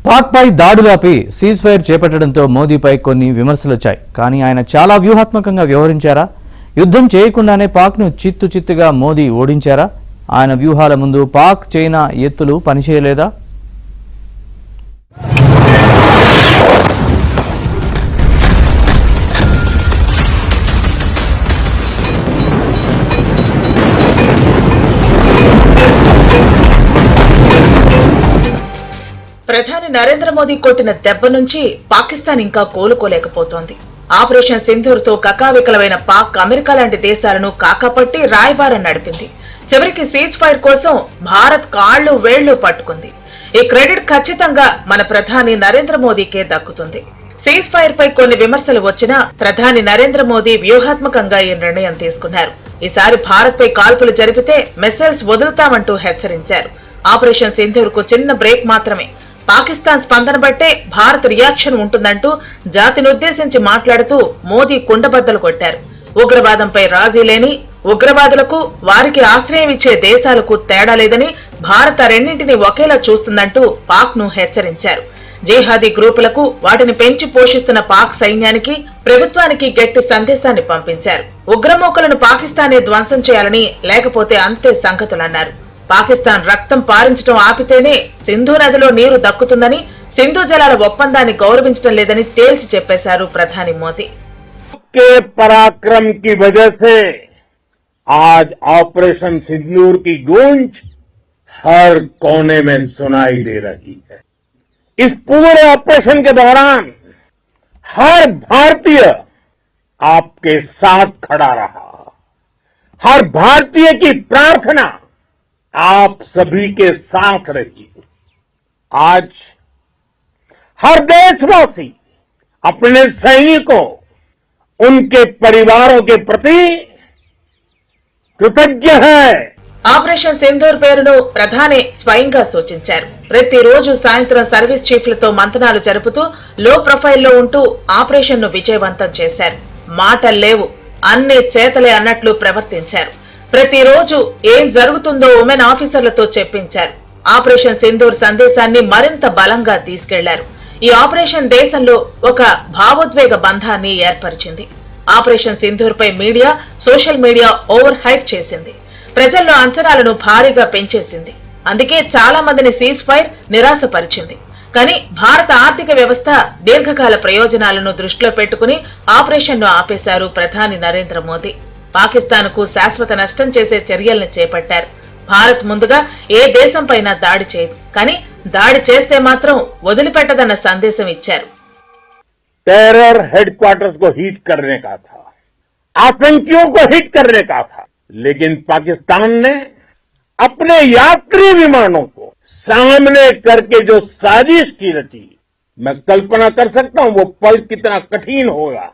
పాక్పై దాడులాపి cease fire చేపట్టడంతో మోదీపై కొన్ని విమర్శలొచ్చాయి. కానీ ఆయన చాలా వ్యూహాత్మకంగా వ్యవహరించారా? యుద్ధం చేయకుండానే పాక్ను చిత్తుగా మోదీ ఓడించారా? ఆయన వ్యూహాల ముందు పాక్ చైనా ఎత్తులు పనిచేయలేదా? ప్రధాని నరేంద్ర మోదీ కొట్టిన దెబ్బ నుంచి పాకిస్తాన్ ఇంకా కోలుకోలేకపోతోంది. ఆపరేషన్ సింధూర్ తో కకావికలమైన పాక్ అమెరికా లాంటి దేశాలను కాకాపట్టి రాయబారం నడిపింది. చివరికి సీజ్ ఫైర్ కోసం భారత్ కాళ్లు వేళ్లు పట్టుకుంది. ఈ క్రెడిట్ ఖచ్చితంగా మన ప్రధాని నరేంద్ర మోదీకే దక్కుతుంది. సీజ్ ఫైర్ పై కొన్ని విమర్శలు వచ్చినా ప్రధాని నరేంద్ర మోదీ వ్యూహాత్మకంగా ఈ నిర్ణయం తీసుకున్నారు. ఈసారి భారత్ పై కాల్పులు జరిపితే మిసైల్స్ వదులుతామంటూ హెచ్చరించారు. ఆపరేషన్ సింధూర్ కు చిన్న బ్రేక్ మాత్రమే. పాకిస్తాన్ స్పందన బట్టే భారత్ రియాక్షన్ ఉంటుందంటూ జాతినుద్దేశించి మాట్లాడుతూ మోదీ కుండబద్దలు కొట్టారు. ఉగ్రవాదంపై రాజీ లేని ఉగ్రవాదులకు వారికి ఆశ్రయం ఇచ్చే దేశాలకు తేడా లేదని భారత్ రెండింటినీ ఒకేలా చూస్తుందంటూ పాక్ ను హెచ్చరించారు. జిహాదీ గ్రూపులకు వాటిని పెంచి పోషిస్తున్న పాక్ సైన్యానికి ప్రభుత్వానికి గట్టి సందేశాన్ని పంపించారు. ఉగ్రమూకలను పాకిస్తానే ధ్వంసం చేయాలని, లేకపోతే అంతే సంగతులన్నారు. పాకిస్తాన్ రక్తం పారించడం ఆపితేనే సింధు నదిలో నీరు దక్కుతుందని, సింధు జలాల ఒప్పందాన్ని గౌరవించడం లేదని తేల్చి చెప్పేశారు ప్రధాని మోదీ. के पराक्रम की वजह से आज ऑपरेशन सिंदूर की गूंज हर कोने में सुनाई दे रही है। इस पूरे ऑपरेशन के दौरान हर भारतीय आपके साथ खड़ा रहा। हर भारतीय की प्रार्थना आप सभी के साथ रही। आज हर देशवासी अपने सैनिकों, उनके परिवारों के प्रति कृतज्ञ है। ఆపరేషన్ సింధూర్ పేరును ప్రధాని స్వయంగా సూచించారు. ప్రతిరోజు సాయంత్రం సర్వీస్ చీఫ్లతో మంతనాలు జరుపుతూ లో ప్రొఫైల్లో ఉంటూ ఆపరేషన్ ను విజయవంతం చేశారు. మాటల్లేవు, అన్ని చేతలే అన్నట్లు ప్రవర్తించారు. ప్రతిరోజు ఏం జరుగుతుందో ఉమెన్ ఆఫీసర్లతో చెప్పించారు. ఆపరేషన్ సింధూర్ సందేశాన్ని మరింత బలంగా తీసుకెళ్లారు. ఈ ఆపరేషన్ దేశంలో ఒక భావోద్వేగ బంధాన్ని ఏర్పరిచింది. ఆపరేషన్ సింధూర్ పై media, social media over hype చేసింది. ప్రజల్లో అంచనాలను భారీగా పెంచేసింది. అందుకే చాలా మందిని సీజ్ ఫైర్ నిరాశపరిచింది. కానీ భారత ఆర్థిక వ్యవస్థ దీర్ఘకాల ప్రయోజనాలను దృష్టిలో పెట్టుకుని ఆపరేషన్ ను ఆపేశారు ప్రధాని నరేంద్ర మోదీ. పాకిస్తాన్ కు శాశ్వత నష్టం చేసే చర్యల్ని చేపట్టారు. భారత్ ముందుగా ఏ దేశంపైనా దాడి చేయదు, కానీ దాడి చేస్తే మాత్రం వదిలిపెట్టదన్న సందేశం ఇచ్చారు. टेरर हेडक्वार्टर्स को हिट करने का था, आतंकियों को हिट करने का था, लेकिन पाकिस्तान ने अपने यात्री विमानों को सामने करके जो साजिश की रची, मैं कल्पना कर सकता हूं वो पल कितना कठिन होगा।